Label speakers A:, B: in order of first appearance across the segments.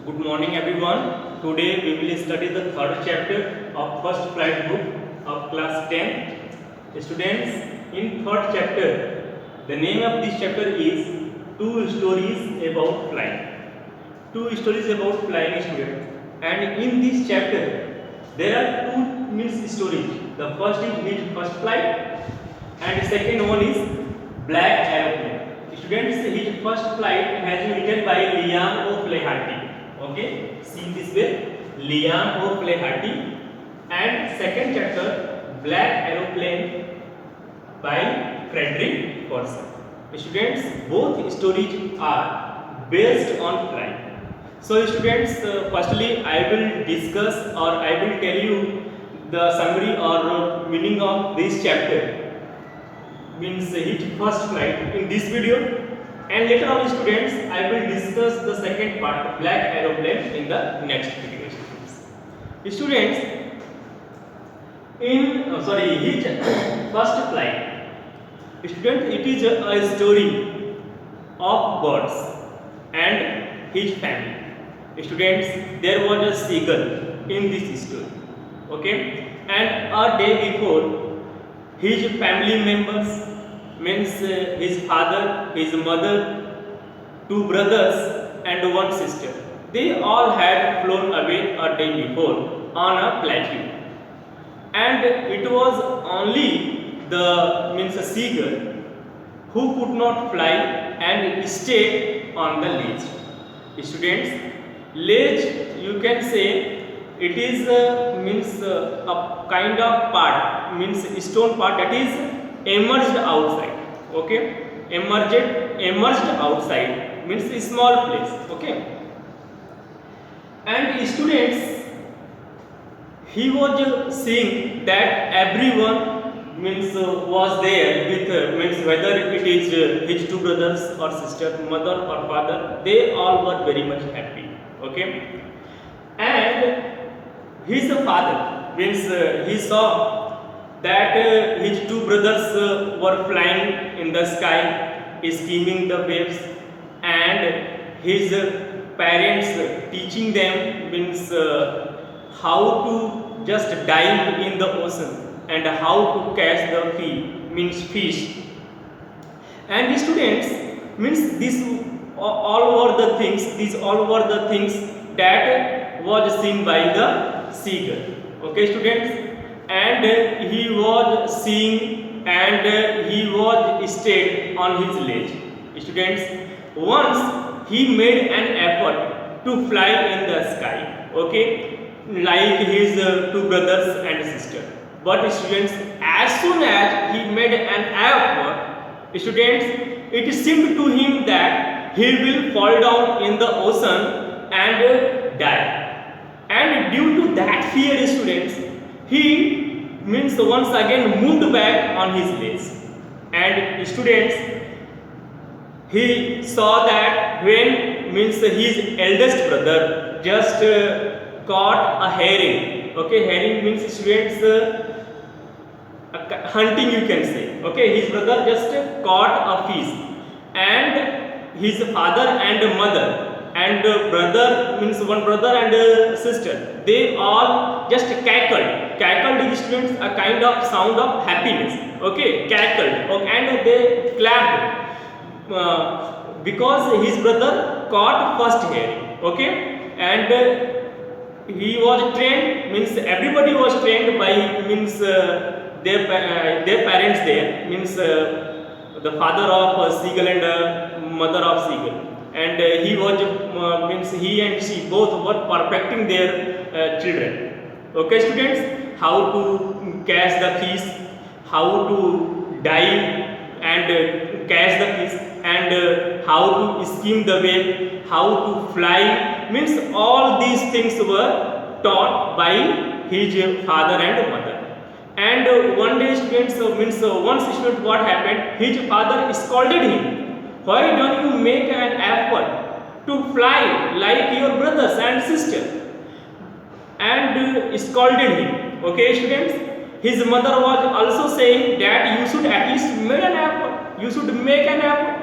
A: Good morning everyone. Today we will study the third chapter of first flight book of class 10. Students, in third chapter, the name of this chapter is Two Stories About Flying. Two stories about flying, students. And in this chapter, there are two stories. The first is his first flight and second one is Black Aeroplane. Students, his first flight has been written by Liam O'Flaherty. Okay, see this way, Liam O'Flaherty, and second chapter Black Aeroplane by Frederick Forsyth. Students, both stories are based on flying. So students, firstly I will discuss or I will tell you the summary or meaning of this chapter, means his first flight in this video, and later on students I will discuss the second part, Black Aeroplane, in the next video. Students, in his first flight, students, it is a story of birds and his family. Students, there was a seagull in this story, okay, and a day before, his family members, means his father, his mother, two brothers and one sister, they all had flown away a day before on a plateau, and it was only the means a seagull who could not fly and stayed on the ledge. Students, ledge, you can say, it is means a kind of part, means stone part that is emerged outside, okay, emerged outside, means a small place, okay. And students, he was seeing that everyone means was there with means whether it is his two brothers or sister, mother or father, they all were very much happy, okay. And his father, means he saw that his two brothers were flying in the sky, skimming the waves, and his parents teaching them, means how to just dive in the ocean and how to catch the fish. And the students, means these all were the things that was seen by the seagull, okay students. And he was seeing and he was stayed on his ledge. Students, once he made an effort to fly in the sky, okay, like his two brothers and sister. But students, as soon as he made an effort, students, it seemed to him that he will fall down in the ocean and die. And due to that fear, students, he means once again moved back on his ledge. And students, he saw that when means his eldest brother just caught a herring, okay, herring means students hunting, you can say, okay, his brother just caught a fish, and his father and mother and brother, means one brother and sister, they all just cackled is students a kind of sound of happiness, okay, cackled, okay, and they clapped because his brother caught first herring, okay. And he was trained, means everybody was trained by means their parents there, means the father of seagull and mother of seagull, and he was means he and she both were perfecting their children, okay students, how to catch the fish, how to dive and catch the fish, and how to skim the wave, how to fly, means all these things were taught by his father and mother. And one day students, means one student, what happened, his father scolded him, why don't you make an effort to fly like your brothers and sisters, and scolded him, okay students. His mother was also saying that you should at least make an effort, you should make an effort,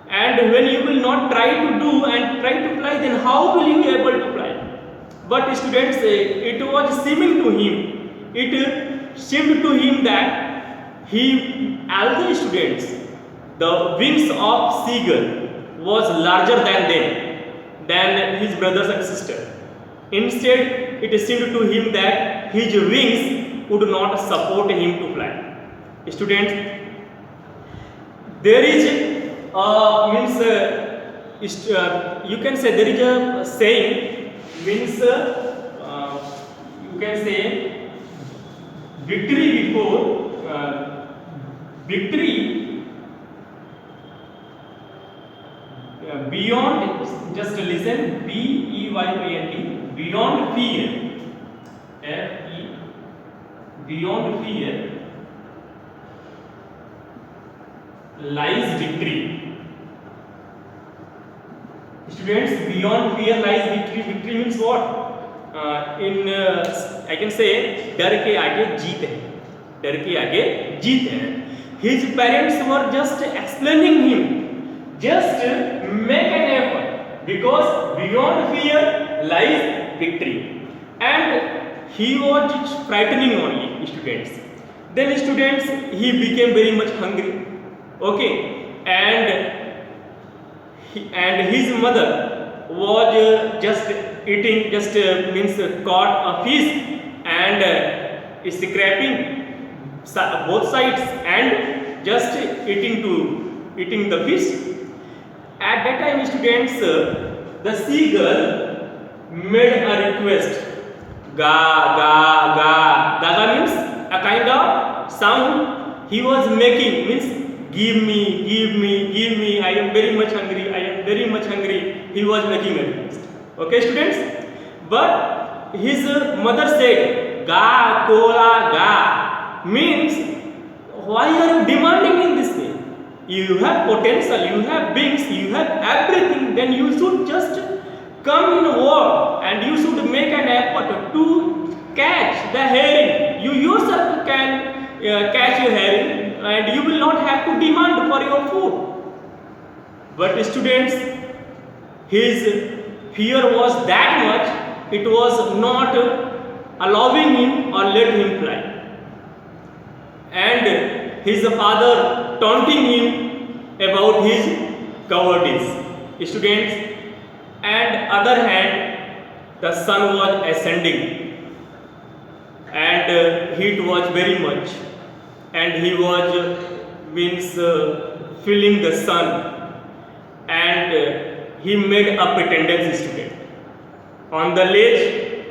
A: and when you will not try to do and try to fly, then how will you be able but students, it was seeming to him, it seemed to him that he, as the students, the wings of seagull was larger than his brothers and sister. Instead, it seemed to him that his wings would not support him to fly. Students, there is you can say there is a saying, means you can say victory beyond, just listen, BEYOND, beyond fear, beyond fear lies victory. Students, beyond fear lies victory. Victory means what? I can say डर के आगे जीत है, डर के आगे जीत है. His parents were just explaining him, just make an effort, because beyond fear lies victory. And he was frightening only, students. Then students, he became very much hungry. Okay, and his mother was just eating, just means caught a fish and scraping both sides and just eating the fish. At that time, students, the seagull made a request. Ga ga ga. Ga means a kind of sound he was making, means give me, I am very much hungry, he was making a request. Okay, students? But his mother said, ga, kola, ga, means, why are you demanding in this way? You have potential, you have wings, you have everything, then you should just come in work and you should make an effort to catch the herring. You yourself can catch your herring, and you will not have to demand for your food. But students, his fear was that much, it was not allowing him or let him fly. And his father taunting him about his cowardice. Students, and other hand, the sun was ascending and heat was very much, and he was feeling the sun, and he made a pretended student. On the ledge,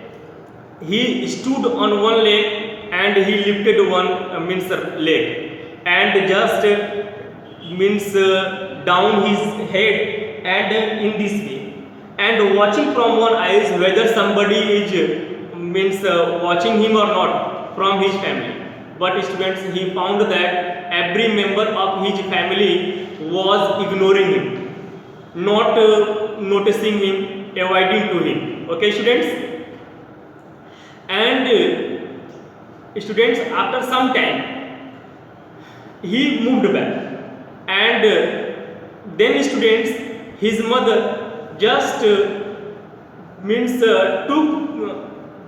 A: he stood on one leg and he lifted one leg and just down his head and in this way, and watching from one eyes whether somebody is watching him or not from his family. But students, he found that every member of his family was ignoring him, not noticing him, avoiding to him. Okay, students? And students, after some time, he moved back, and then students, his mother just took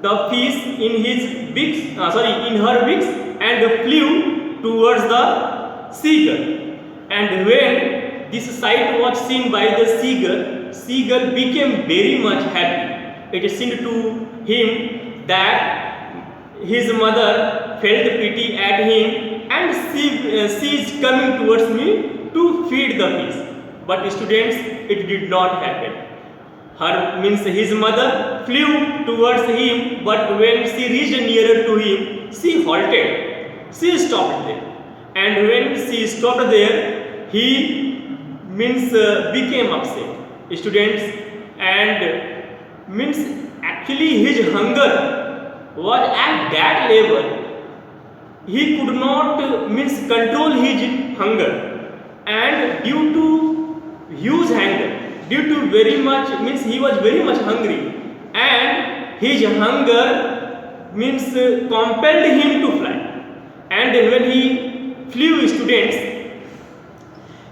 A: the fish in her beaks and flew towards the seagull. And when this sight was seen by the seagull became very much happy. It seemed to him that his mother felt pity at him and she is coming towards me to feed the fish. But students, it did not happen. His mother flew towards him, but when she reached nearer to him, she halted. She stopped there, and when she stopped there, he became upset. Students, and actually his hunger was at that level. He could not control his hunger, and due to huge hunger, due to very much he was very much hungry, and his hunger compelled him to fly. And when he flew, students,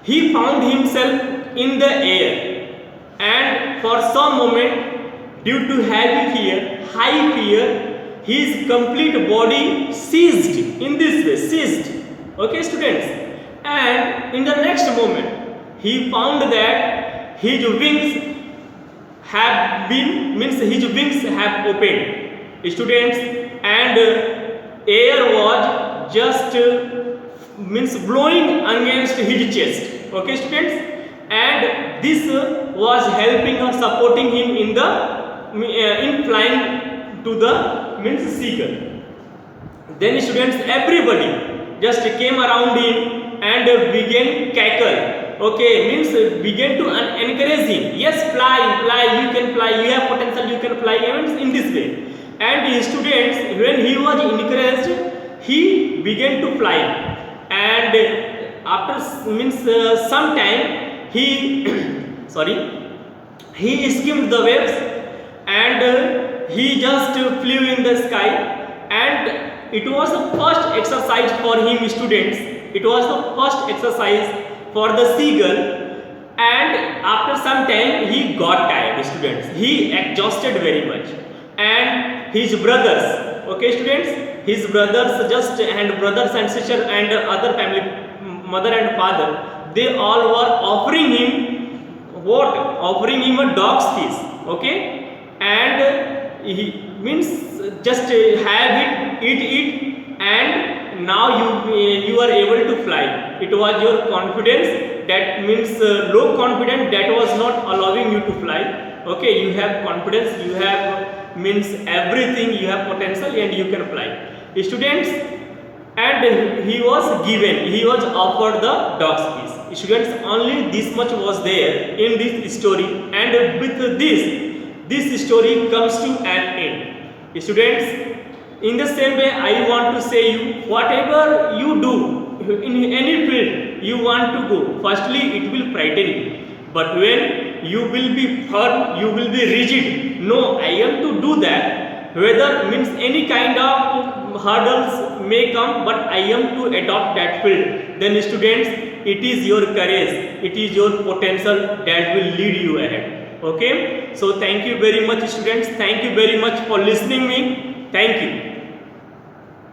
A: he found himself in the air, and for some moment Due to heavy fear, high fear, his complete body seized in this way, seized. Okay, students. And in the next moment, he found that his wings have been, means his wings have opened, students, and air was just means blowing against his chest. Okay, students, and this was helping or supporting him in the in flying to the means seagull. Then students, everybody just came around him and began cackle. Okay, means began to encourage him. Yes, fly, fly, you can fly, you have potential, you can fly, means in this way. And the students, when he was encouraged, he began to fly. And after means some time, he he skimmed the waves, and he just flew in the sky. And it was the first exercise for him, students. It was the first exercise for the seagull. And after some time he got tired, students. He exhausted very much. And his brothers, okay, students, his brothers and brothers and sisters and other family, mother and father, they all were offering him what? Offering him a dog's piece. Okay, and he means just have it, eat it, and now you are able to fly. It was your confidence, that means low confidence, that was not allowing you to fly. Okay, you have confidence, you have means everything, you have potential, and you can fly, students. And he was offered the dog's piece. Students, only this much was there in this story, and with this story comes to an end, students. In the same way, I want to say you, whatever you do in any field you want to go, firstly it will frighten you, but when you will be firm, you will be rigid, no, I am to do that, whether means any kind of hurdles may come, but I am to adopt that field, then students, it is your courage, it is your potential that will lead you ahead. Okay, so thank you very much, students. Thank you very much for listening me. Thank you.